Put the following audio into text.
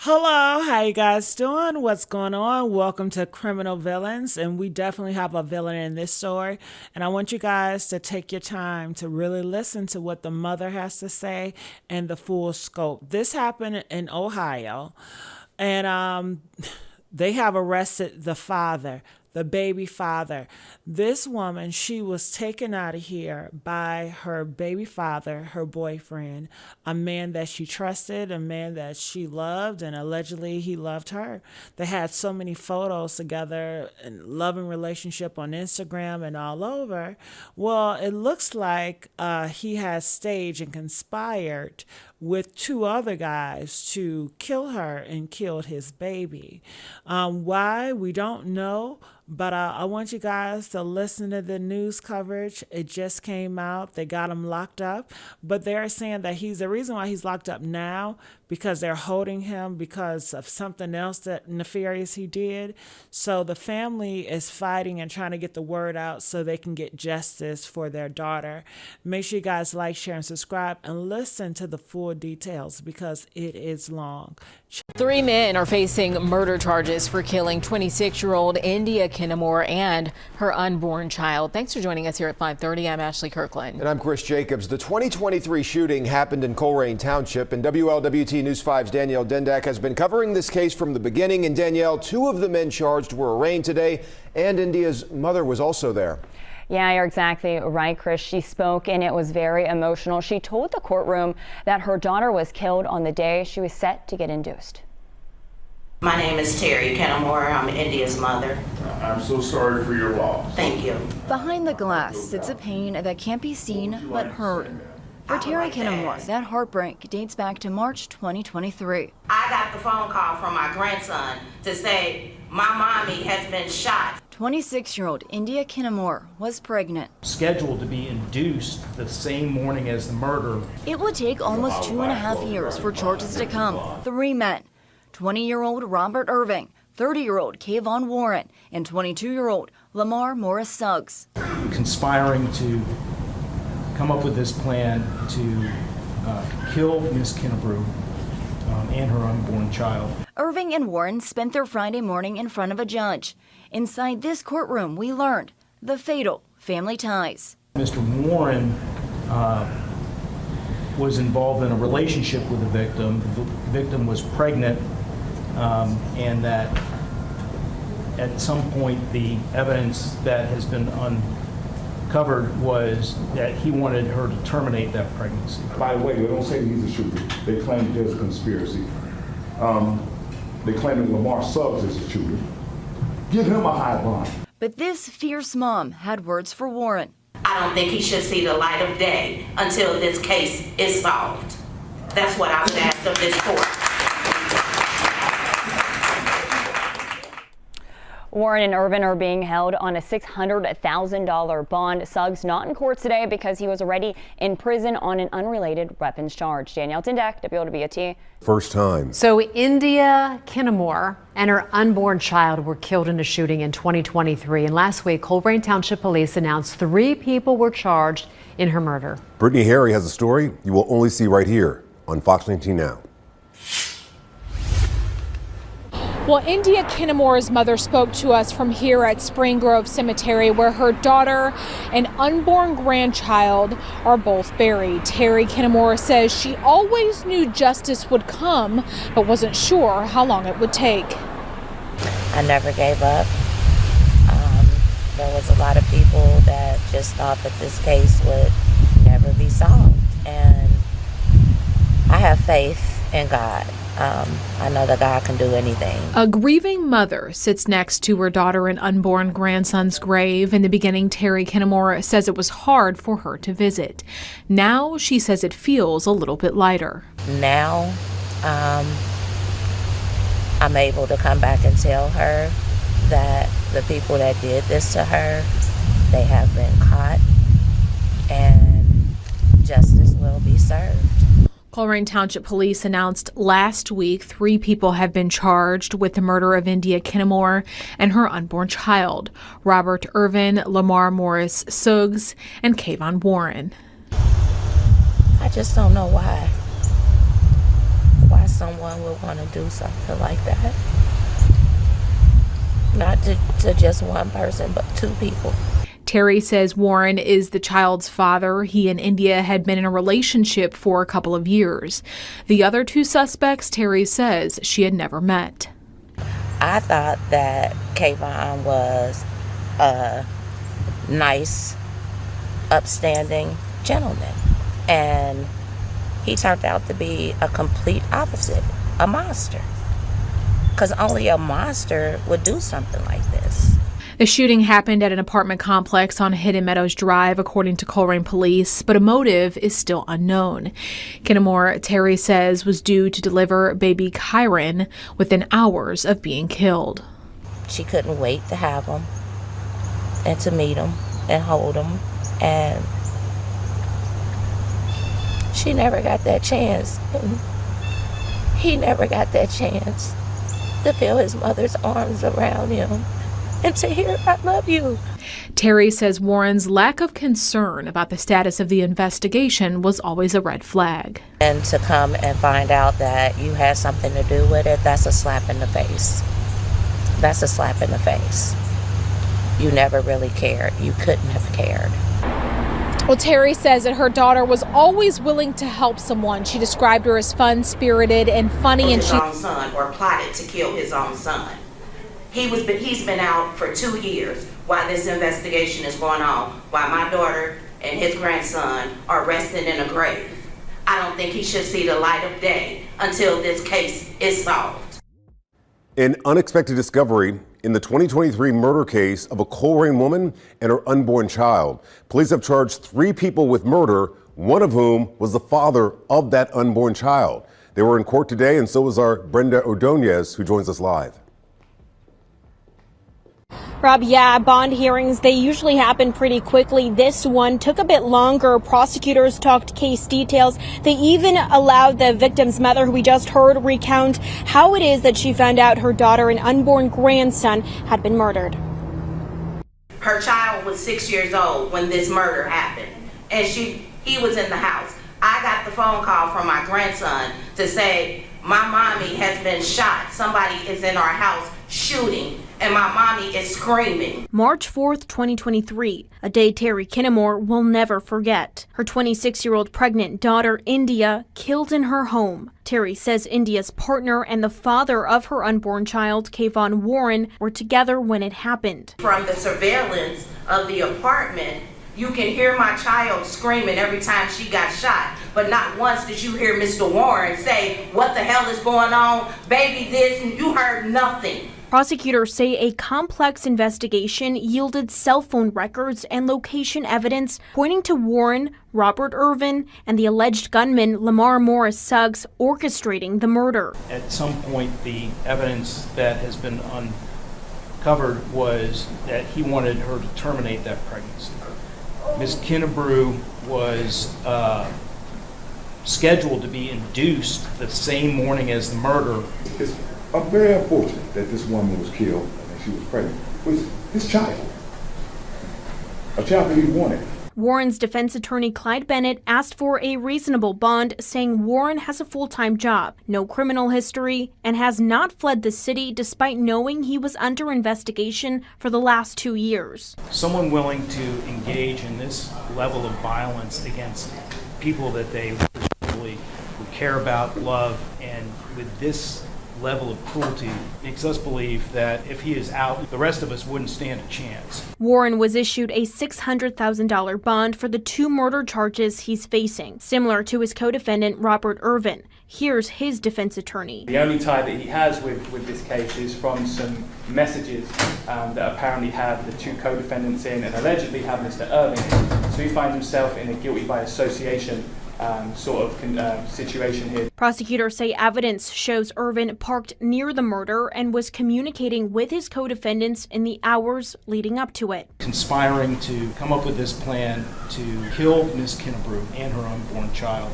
Hello, how you guys doing? What's going on? Welcome to Criminal Villains, and we definitely have a villain in this story. And I want you guys to take your time to really listen to what the mother has to say and the full scope. This happened in Ohio, and they have arrested the father, the baby father. This woman, she was taken out of here by her baby father, her boyfriend, a man that she trusted, a man that she loved, and allegedly he loved her. They had so many photos together and loving relationship on Instagram and all over. Well, it looks like he has staged and conspired with two other guys to kill her and killed his baby. Why? We don't know. But I want you guys to listen to the news coverage. It just came out. They got him locked up. But they're saying that the reason why he's locked up now because they're holding him because of something else that nefarious he did. So the family is fighting and trying to get the word out so they can get justice for their daughter. Make sure you guys like, share, and subscribe and listen to the full details because it is long. 3 men are facing murder charges for killing 26-year-old India Kinnamore and her unborn child. Thanks for joining us here at 5:30. I'm Ashley Kirkland. And I'm Chris Jacobs. The 2023 shooting happened in Colerain Township, and WLWT News 5's Danielle Dendak has been covering this case from the beginning. And Danielle, 2 of the men charged were arraigned today, and India's mother was also there. Yeah, you're exactly right, Chris. She spoke and it was very emotional. She told the courtroom that her daughter was killed on the day she was set to get induced. My name is Terry Kinnamore. I'm India's mother. I'm so sorry for your loss. Thank you. Behind the glass sits a pain that can't be seen but heard. For Terry Kinnamore, that heartbreak dates back to March 2023. I got the phone call from my grandson to say my mommy has been shot. 26-year-old India Kinnamore was pregnant. Scheduled to be induced the same morning as the murder. It would take almost 2.5 years for charges to come. 3 men, 20-year-old Robert Irving, 30-year-old Kayvon Warren, and 22-year-old Lamar Morris Suggs. Conspiring to come up with this plan to kill Miss Kinnabrew and her unborn child. Irving and Warren spent their Friday morning in front of a judge. Inside this courtroom, we learned the fatal family ties. Mr. Warren was involved in a relationship with the victim. The victim was pregnant, and that at some point the evidence that has been uncovered was that he wanted her to terminate that pregnancy. By the way, they don't say that he's a shooter. They claim there's a conspiracy. They claim that Lamar Suggs is a shooter. Give him a high bond. But this fierce mom had words for Warren. I don't think he should see the light of day until this case is solved. That's what I would ask of this court. Warren and Irvin are being held on a $600,000 bond. Suggs not in court today because he was already in prison on an unrelated weapons charge. Danielle Tindak, WLWT. First time. So India Kinnamore and her unborn child were killed in a shooting in 2023. And last week, Colerain Township Police announced 3 people were charged in her murder. Brittany Harry has a story you will only see right here on Fox 19 Now. Well, India Kinnamore's mother spoke to us from here at Spring Grove Cemetery, where her daughter and unborn grandchild are both buried. Terry Kinnamore says she always knew justice would come, but wasn't sure how long it would take. I never gave up. There was a lot of people that just thought that this case would never be solved, and I have faith in God. I know that God can do anything. A grieving mother sits next to her daughter and unborn grandson's grave. In the beginning, Terry Kinnamore says it was hard for her to visit. Now she says it feels a little bit lighter. Now, I'm able to come back and tell her that the people that did this to her, they have been caught and justice will be served. Colerain Township Police announced last week 3 people have been charged with the murder of India Kinnamore and her unborn child, Robert Irvin, Lamar Morris Suggs, and Kayvon Warren. I just don't know why someone would want to do something like that. Not to just one person, but two people. Terry says Warren is the child's father. He and India had been in a relationship for a couple of years. The other two suspects, Terry says she had never met. I thought that Kayvon was a nice, upstanding gentleman. And he turned out to be a complete opposite, a monster. Because only a monster would do something like this. The shooting happened at an apartment complex on Hidden Meadows Drive, according to Colerain police, but a motive is still unknown. Kinnamore, Terry says, was due to deliver baby Kyron within hours of being killed. She couldn't wait to have him and to meet him and hold him, and she never got that chance. And he never got that chance to feel his mother's arms around him and to hear, "I love you." Terry says Warren's lack of concern about the status of the investigation was always a red flag. And to come and find out that you had something to do with it, that's a slap in the face. That's a slap in the face. You never really cared. You couldn't have cared. Well, Terry says that her daughter was always willing to help someone. She described her as fun-spirited and funny, and his own son, or plotted to kill his own son. He's been out for 2 years while this investigation is going on, while my daughter and his grandson are resting in a grave. I don't think he should see the light of day until this case is solved. An unexpected discovery in the 2023 murder case of a Colerain woman and her unborn child. Police have charged 3 people with murder, one of whom was the father of that unborn child. They were in court today, and so was our Brenda Ordonez, who joins us live. Rob, yeah, bond hearings, they usually happen pretty quickly. This one took a bit longer. Prosecutors talked case details. They even allowed the victim's mother, who we just heard, recount how it is that she found out her daughter and unborn grandson had been murdered. Her child was 6 years old when this murder happened, and he was in the house. I got the phone call from my grandson to say, "My mommy has been shot. Somebody is in our house shooting, and my mommy is screaming." March 4th, 2023, a day Terry Kinnamore will never forget. Her 26-year-old pregnant daughter, India, killed in her home. Terry says India's partner and the father of her unborn child, Kayvon Warren, were together when it happened. From the surveillance of the apartment, you can hear my child screaming every time she got shot, but not once did you hear Mr. Warren say, "What the hell is going on? Baby this," and you heard nothing. Prosecutors say a complex investigation yielded cell phone records and location evidence pointing to Warren, Robert Irvin, and the alleged gunman Lamar Morris Suggs orchestrating the murder. At some point, the evidence that has been uncovered was that he wanted her to terminate that pregnancy. Ms. Kinnebrew was scheduled to be induced the same morning as the murder. It's very unfortunate that this woman was killed and she was pregnant with his child, a child that he wanted. Warren's defense attorney Clyde Bennett asked for a reasonable bond, saying Warren has a full-time job, no criminal history, and has not fled the city despite knowing he was under investigation for the last 2 years. Someone willing to engage in this level of violence against people that they presumably would care about, love, and with this level of cruelty makes us believe that if he is out, the rest of us wouldn't stand a chance. Warren was issued a $600,000 bond for the 2 murder charges he's facing, similar to his co-defendant Robert Irvin. Here's his defense attorney. The only tie that he has with this case is from some messages that apparently have the 2 co-defendants in and allegedly have Mr. Irving in. So he finds himself in a guilty by association situation here. Prosecutors say evidence shows Irvin parked near the murder and was communicating with his co-defendants in the hours leading up to it. Conspiring to come up with this plan to kill Ms. Kinnebrew and her unborn child.